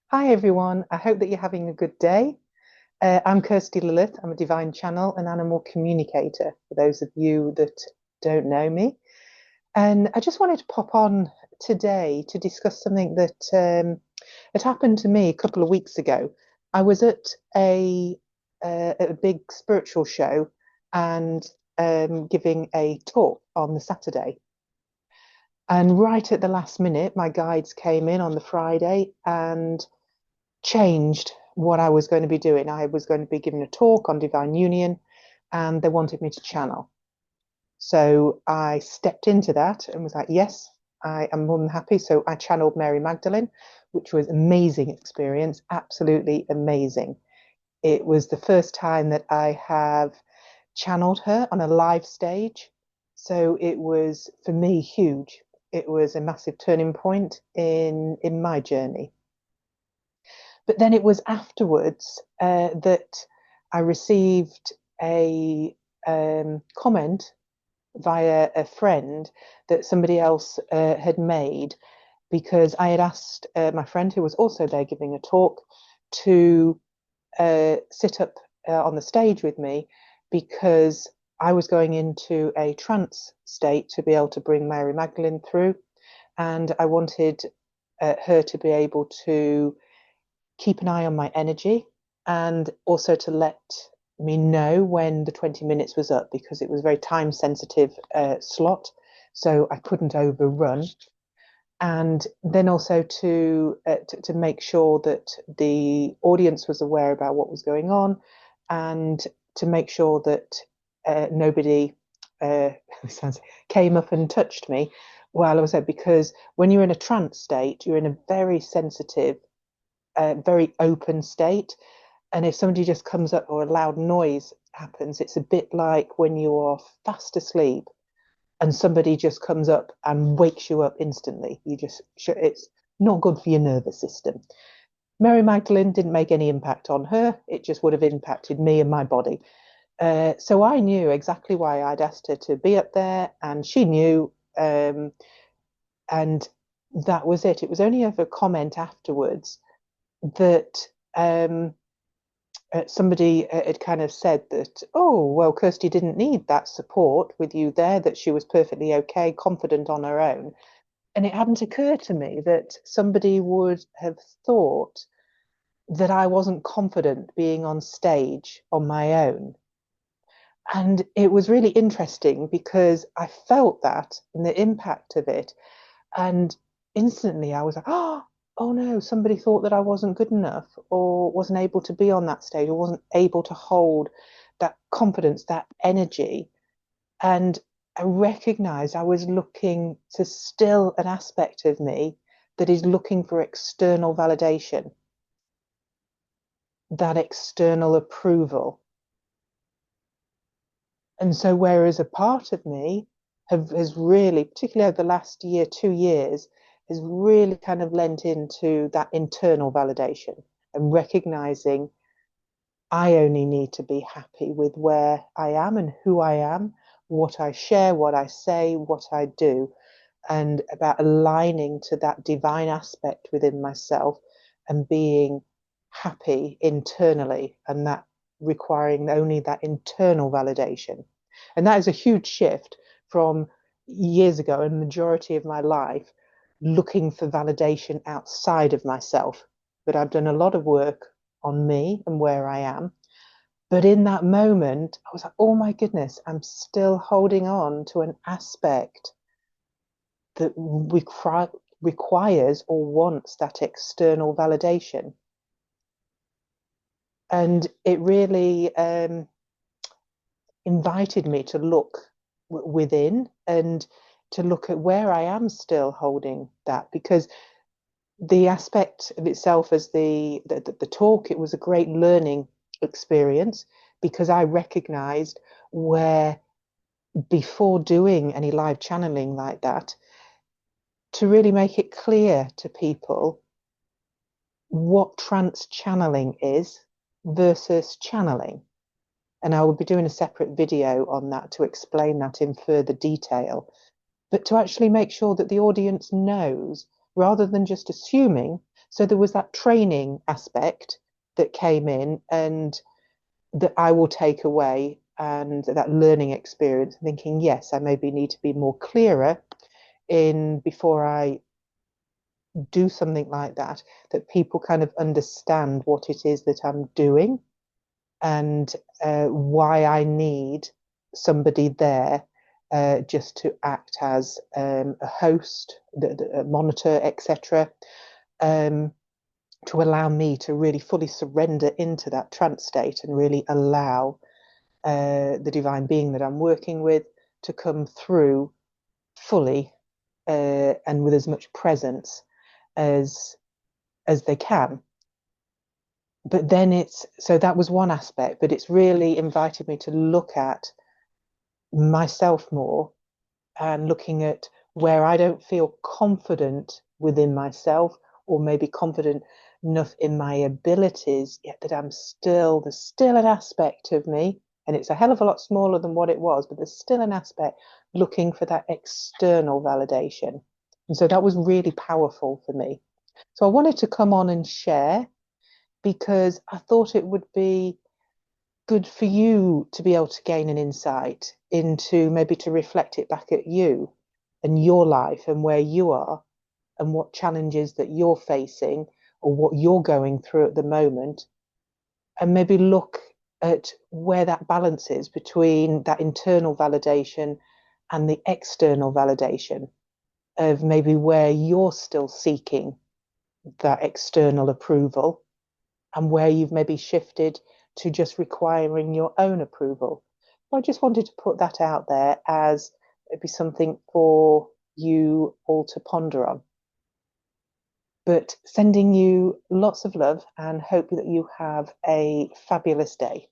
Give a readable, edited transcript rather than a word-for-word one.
Hi everyone, I hope that you're having a good day. I'm Kirsty Lilith. I'm a divine channel and animal communicator, for those of you that don't know me. And I just wanted to pop on today to discuss something that had happened to me a couple of weeks ago. I was at a big spiritual show and giving a talk on the Saturday. And right at the last minute, my guides came in on the Friday and changed what I was going to be doing. I was going to be giving a talk on divine union, and they wanted me to channel. So I stepped into that and was like, yes, I am more than happy. So I channeled Mary Magdalene, which was an amazing experience, absolutely amazing. It was the first time that I have channeled her on a live stage. So it was for me huge. It was a massive turning point in my journey. But then it was afterwards that I received a comment via a friend that somebody else had made because I had asked my friend, who was also there giving a talk, to sit up on the stage with me because I was going into a trance state to be able to bring Mary Magdalene through. And I wanted her to be able to keep an eye on my energy and also to let me know when the 20 minutes was up because it was a very time sensitive slot, so I couldn't overrun. And then also to make sure that the audience was aware about what was going on, and to make sure that nobody uh, came up and touched me while I was there. Because when you're in a trance state, you're in a very sensitive, very open state. And if somebody just comes up or a loud noise happens, it's a bit like when you are fast asleep and somebody just comes up and wakes you up instantly. It's not good for your nervous system. Mary Magdalene didn't make any impact on her. It just would have impacted me and my body. So I knew exactly why I'd asked her to be up there, and she knew. And that was it. It was only over a comment afterwards that somebody had kind of said that, oh, well, Kirsty didn't need that support with you there, that she was perfectly okay, confident on her own. And it hadn't occurred to me that somebody would have thought that I wasn't confident being on stage on my own. And it was really interesting because I felt that and the impact of it. And instantly I was like, oh no, somebody thought that I wasn't good enough or wasn't able to be on that stage or wasn't able to hold that confidence, that energy. And I recognized I was looking to still an aspect of me that is looking for external validation, that external approval. And so, whereas a part of me has really, particularly over the last year, 2 years, has really kind of lent into that internal validation and recognizing I only need to be happy with where I am and who I am, what I share, what I say, what I do, and about aligning to that divine aspect within myself and being happy internally, and that requiring only that internal validation. And that is a huge shift from years ago and majority of my life looking for validation outside of myself. But I've done a lot of work on me and where I am. But in that moment, I was like, oh my goodness, I'm still holding on to an aspect that requires or wants that external validation. And it really invited me to look within and to look at where I am still holding that, because the aspect of itself as the talk, it was a great learning experience because I recognized where, before doing any live channeling like that, to really make it clear to people what trance channeling is versus channeling. And I will be doing a separate video on that to explain that in further detail, but to actually make sure that the audience knows rather than just assuming So there was that training aspect that came in and that I will take away, and that learning experience, thinking, yes, I maybe need to be more clearer in before I do something like that, that people kind of understand what it is that I'm doing and why I need somebody there just to act as a host, a monitor, etc., um, to allow me to really fully surrender into that trance state and really allow the divine being that I'm working with to come through fully and with as much presence as they can. But then it's so that was one aspect, but it's really invited me to look at myself more and looking at where I don't feel confident within myself, or maybe confident enough in my abilities, yet that there's still an aspect of me, and it's a hell of a lot smaller than what it was, but there's still an aspect looking for that external validation. And so that was really powerful for me. So I wanted to come on and share because I thought it would be good for you to be able to gain an insight into, maybe to reflect it back at you and your life and where you are and what challenges that you're facing or what you're going through at the moment, and maybe look at where that balance is between that internal validation and the external validation of maybe where you're still seeking that external approval and where you've maybe shifted to just requiring your own approval. I just wanted to put that out there as maybe something for you all to ponder on. But sending you lots of love and hope that you have a fabulous day.